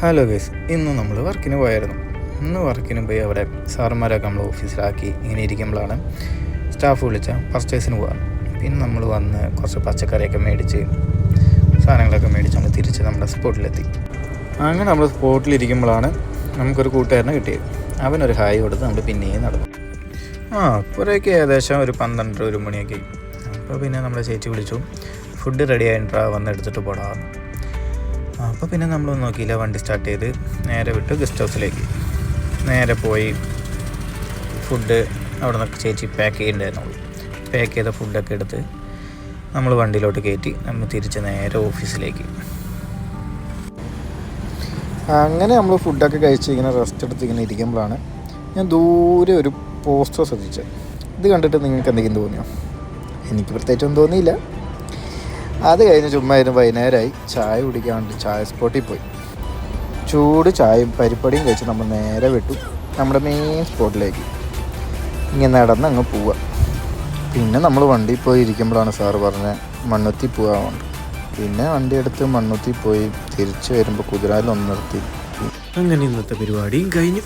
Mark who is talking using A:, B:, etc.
A: Hello guys, ഇന്ന് നമ്മൾ വർക്കിന് പോയായിരുന്നു. ഇന്ന് വർക്കിന് പോയി അവിടെ സാറന്മാരൊക്കെ നമ്മൾ ഓഫീസിലാക്കി ഇങ്ങനെ ഇരിക്കുമ്പോഴാണ് സ്റ്റാഫ് വിളിച്ച പർച്ചേസിന് പോകാം. പിന്നെ നമ്മൾ വന്ന് കുറച്ച് പച്ചക്കറിയൊക്കെ മേടിച്ച് സാധനങ്ങളൊക്കെ മേടിച്ച് നമ്മൾ തിരിച്ച് നമ്മുടെ സ്പോട്ടിലെത്തി. അങ്ങനെ നമ്മൾ സ്പോട്ടിലിരിക്കുമ്പോഴാണ് നമുക്കൊരു കൂട്ടുകാരനെ കിട്ടിയത്. അവനൊരു ഹായ് കൊടുത്ത് നമ്മൾ പിന്നെയും നടന്നു. അപ്പോഴേക്ക് ഏകദേശം ഒരു 12-1 മണിയൊക്കെ. അപ്പോൾ പിന്നെ നമ്മുടെ ചേച്ചി വിളിച്ചു, ഫുഡ് റെഡി ആയിട്ടാ വന്ന് എടുത്തിട്ട് പോടാന്ന്. അപ്പോൾ പിന്നെ നമ്മളൊന്നും നോക്കിയില്ല, വണ്ടി സ്റ്റാർട്ട് ചെയ്ത് നേരെ വിട്ട് ഗസ്റ്റ് ഹൗസിലേക്ക് നേരെ പോയി. ഫുഡ് അവിടെ നിന്ന് ചേച്ചി പാക്ക് ചെയ്യണ്ടായിരുന്നുള്ളൂ. പാക്ക് ചെയ്ത ഫുഡൊക്കെ എടുത്ത് നമ്മൾ വണ്ടിയിലോട്ട് കയറ്റി നമ്മൾ തിരിച്ച് നേരെ ഓഫീസിലേക്ക്. അങ്ങനെ നമ്മൾ ഫുഡൊക്കെ കഴിച്ച് ഇങ്ങനെ റെസ്റ്റ് എടുത്ത് ഇങ്ങനെ ഇരിക്കുമ്പോഴാണ് ഞാൻ ദൂരെ ഒരു പോസ്റ്റർ ശ്രദ്ധിച്ചത്. ഇത് കണ്ടിട്ട് നിങ്ങൾക്ക് എന്തെങ്കിലും തോന്നിയോ? എനിക്ക് പ്രത്യേകിച്ചൊന്നും തോന്നിയില്ല. അത് കഴിഞ്ഞ് ചുമ്മാ ഇരുന്ന് വൈകുന്നേരമായി ചായ കുടിക്കാൻ വേണ്ടി ചായ സ്പോട്ടിൽ പോയി. ചൂട് ചായയും പരിപ്പടിയും കഴിച്ച് നമ്മൾ നേരെ വിട്ടു നമ്മുടെ മെയിൻ സ്പോട്ടിലേക്ക്. ഇങ്ങനെ നടന്ന് അങ്ങ് പോവുക. പിന്നെ നമ്മൾ വണ്ടിയിൽ പോയി ഇരിക്കുമ്പോഴാണ് സാറ് പറഞ്ഞത് മണ്ണുത്തി പോകാറുണ്ട്. പിന്നെ വണ്ടി എടുത്ത് മണ്ണുത്തി പോയി തിരിച്ച് വരുമ്പോൾ കുതിരാലൊന്ന് നിർത്തി.
B: അങ്ങനെ ഇന്നത്തെ പരിപാടിയും കഴിഞ്ഞു.